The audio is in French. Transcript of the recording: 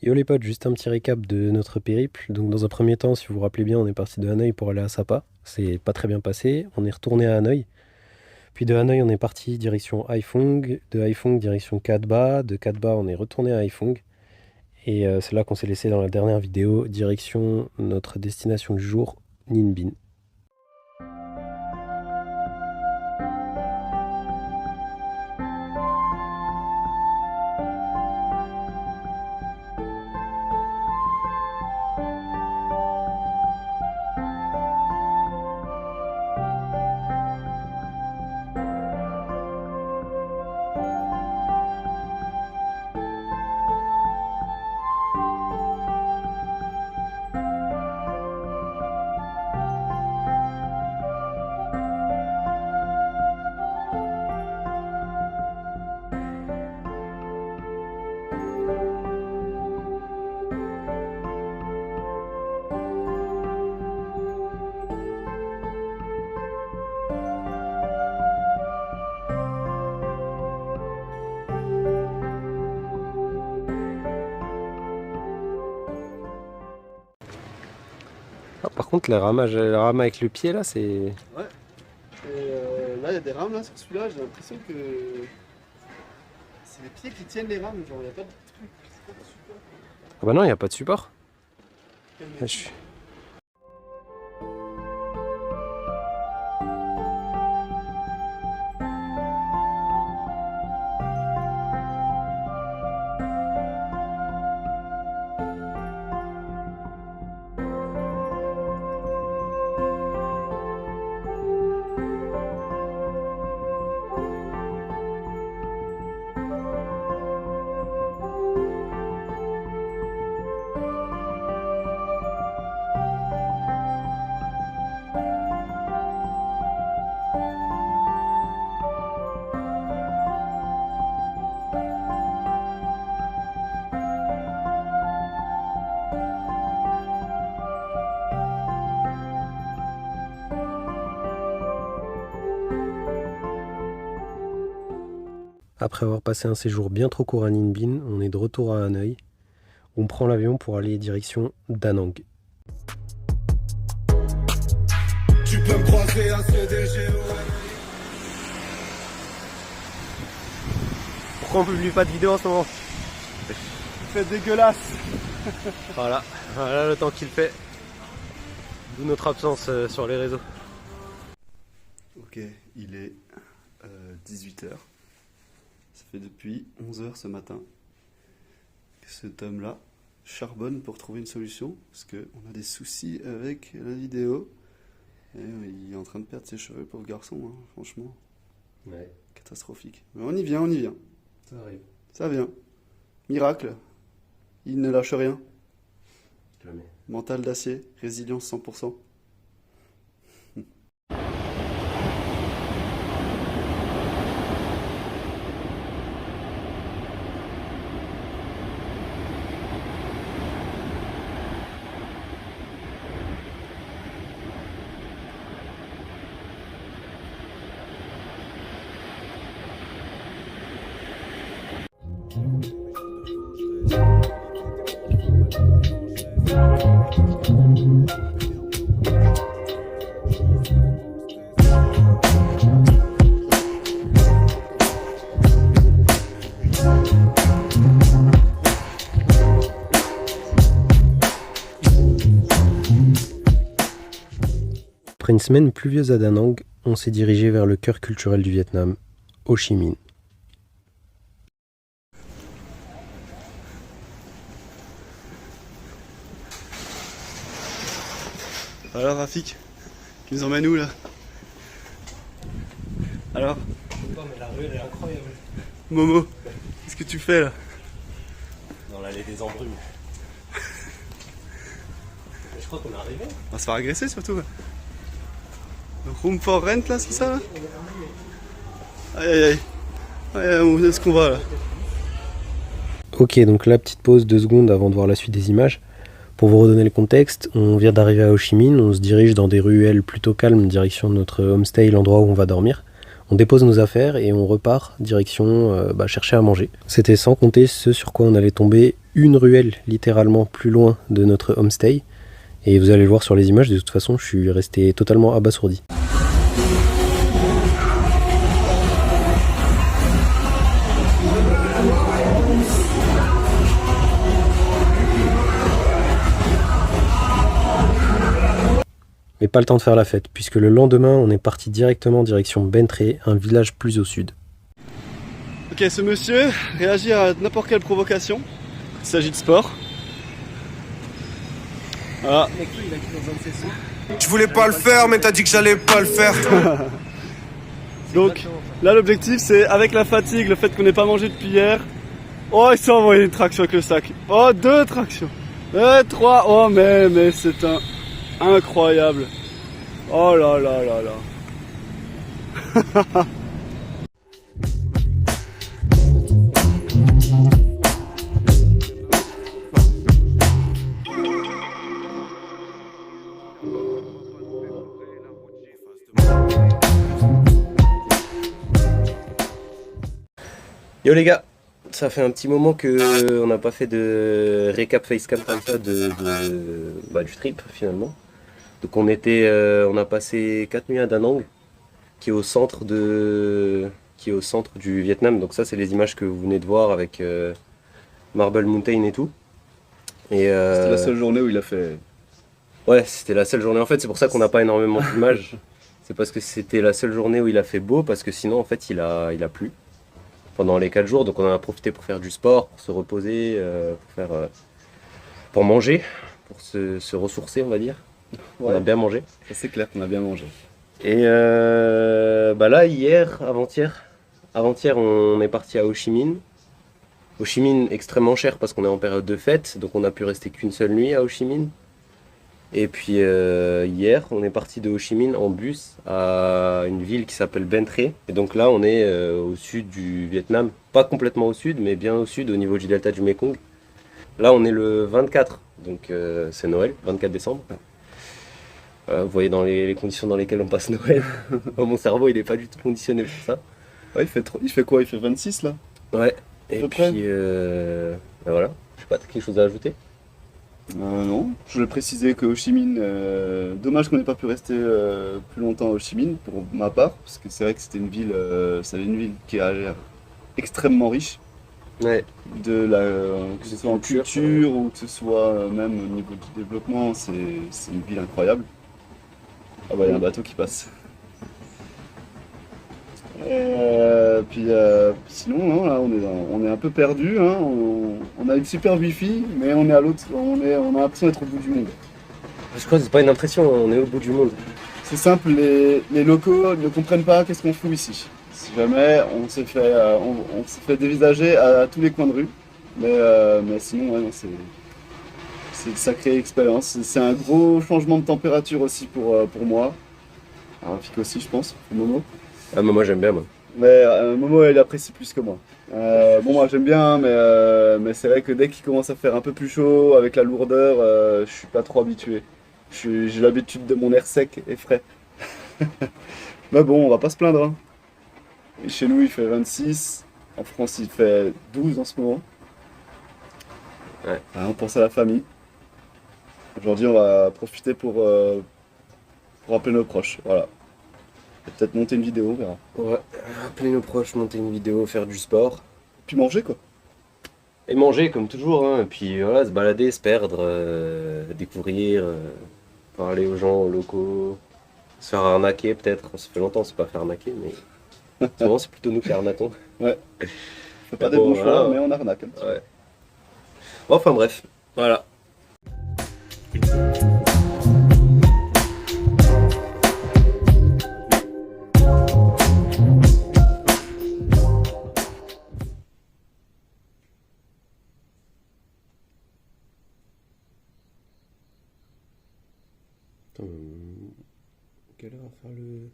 Yo les potes, juste un petit récap de notre périple. Donc dans un premier temps, si vous vous rappelez bien, on est parti de Hanoï pour aller à Sapa. C'est pas très bien passé. On est retourné à Hanoï. Puis de Hanoï, on est parti direction Haiphong. De Haiphong, direction Katba. De Katba, on est retourné à Haiphong. Et c'est là qu'on s'est laissé dans la dernière vidéo, direction notre destination du jour, Ninh Binh. Ah, par contre, le rame avec le pied là, c'est... Ouais. Et là, il y a des rames là sur celui-là. J'ai l'impression que c'est les pieds qui tiennent les rames. Genre, il n'y a pas de truc. C'est pas de support. Ah bah non, il n'y a pas de support. Quel Ah, mec. je suis- Après avoir passé un séjour bien trop court à Ninh Binh, on est de retour à Hanoï. On prend l'avion pour aller direction Da Nang. Tu peux me croiser à CDG, Pourquoi on publie pas de vidéo en ce moment? C'est dégueulasse. Voilà le temps qu'il fait. D'où notre absence sur les réseaux. Ok, il est 18h. Ça fait depuis 11h ce matin que cet homme-là charbonne pour trouver une solution. Parce qu'on a des soucis avec la vidéo. Et il est en train de perdre ses cheveux, pauvre garçon, hein, franchement. Ouais, Catastrophique. Mais on y vient, on y vient. ça arrive. Ça vient. Miracle. Il ne lâche rien. Jamais. Mental d'acier, résilience 100%. Après une semaine pluvieuse à Da Nang, on s'est dirigé vers le cœur culturel du Vietnam, Ho Chi Minh. Alors Rafik, tu nous emmènes où là? Alors, Non mais la rue elle est incroyable. Momo, qu'est-ce que tu fais là? Dans l'allée des embrumes. Je crois qu'on est arrivé. On va se faire agresser surtout. Room for rent là, c'est ça là? Aïe aïe aïe. Ouais, où est-ce qu'on va là? Ok, donc la petite pause 2 secondes avant de voir la suite des images. Pour vous redonner le contexte, on vient d'arriver à Ho Chi Minh, on se dirige dans des ruelles plutôt calmes direction de notre homestay, l'endroit où on va dormir. On dépose nos affaires et on repart direction chercher à manger. C'était sans compter ce sur quoi on allait tomber une ruelle littéralement plus loin de notre homestay. Et vous allez le voir sur les images, de toute façon je suis resté totalement abasourdi. Mais pas le temps de faire la fête, puisque le lendemain, on est parti directement en direction Bentré, un village plus au sud. Ok, ce monsieur réagit à n'importe quelle provocation. Il s'agit de sport. Voilà. Je voulais pas le faire, mais t'as dit que j'allais pas le faire. Donc là, l'objectif, c'est avec la fatigue, le fait qu'on n'ait pas mangé depuis hier. Oh, il s'est envoyé une traction avec le sac. Oh, 2 tractions. 3. Oh, mais c'est incroyable. Oh là là là là. Yo les gars, ça fait un petit moment que on n'a pas fait de récap facecam comme ça du trip finalement. Donc on a passé 4 nuits à Da Nang, qui est au centre du Vietnam. Donc ça c'est les images que vous venez de voir avec Marble Mountain et tout. Et C'était la seule journée où il a fait. ouais, c'était la seule journée. En fait, c'est pour ça qu'on n'a pas énormément d'images. C'est parce que c'était la seule journée où il a fait beau, parce que sinon en fait il a plu pendant les 4 jours. Donc on en a profité pour faire du sport, pour se reposer, pour manger, pour se ressourcer on va dire. Ouais. On a bien mangé. Ça, c'est clair qu'on a bien mangé. Et là, avant-hier, on est parti à Ho Chi Minh. Ho Chi Minh, extrêmement cher parce qu'on est en période de fête, donc on a pu rester qu'une seule nuit à Ho Chi Minh. Et puis hier, on est parti de Ho Chi Minh en bus à une ville qui s'appelle Ben Tre. Et donc là, on est au sud du Vietnam. Pas complètement au sud, mais bien au sud, au niveau du delta du Mekong. Là, on est le 24, donc c'est Noël, 24 décembre. Vous voyez dans les conditions dans lesquelles on passe Noël. Mon cerveau, il est pas du tout conditionné pour ça. Ouais, il fait quoi? Il fait 26 là? Ouais. Et peu puis près. voilà. Je sais pas, t'as quelque chose à ajouter? Non, je voulais préciser que Ho Chi Minh, dommage qu'on n'ait pas pu rester plus longtemps à Ho Chi Minh pour ma part, parce que c'est vrai que c'était une ville, qui a l'air extrêmement riche, Ouais. que ce soit en culture ou que ce soit même au niveau du développement, c'est une ville incroyable. Ah bah il y a un bateau qui passe. Sinon, non, là, on est un peu perdu. Hein, on a une super wifi, mais on est à l'autre. On a l'impression d'être au bout du monde. Je crois que c'est pas une impression, on est au bout du monde. C'est simple, les locaux ne comprennent pas qu'est-ce qu'on fout ici. Si jamais on s'est fait dévisager à tous les coins de rue, mais sinon, ouais, non, c'est une sacrée expérience. C'est un gros changement de température aussi pour moi. Rafik aussi, je pense, pour Momo. Ah, mais moi j'aime bien, moi. Mais Momo, il apprécie plus que moi. Bon, moi j'aime bien, mais c'est vrai que dès qu'il commence à faire un peu plus chaud, avec la lourdeur, je suis pas trop habitué. J'ai l'habitude de mon air sec et frais. Mais bon, on va pas se plaindre. Hein. Et chez nous, il fait 26. En France, il fait 12 en ce moment. Ouais. On pense à la famille. Aujourd'hui, on va profiter pour appeler nos proches. Voilà. Et peut-être monter une vidéo, on verra. Ouais, appeler nos proches, monter une vidéo, faire du sport. Puis manger, quoi. Et manger comme toujours, hein. Et puis voilà, se balader, se perdre, découvrir, parler aux gens, aux locaux, se faire arnaquer peut-être. Ça fait longtemps qu'on ne s'est pas fait arnaquer, mais souvent c'est plutôt nous qui arnaquons. Ouais. On fait pas Mais des bon, bons choix, voilà. mais on arnaque un petit peu. Ouais. Bon, enfin bref, voilà. Quelle heure à faire le...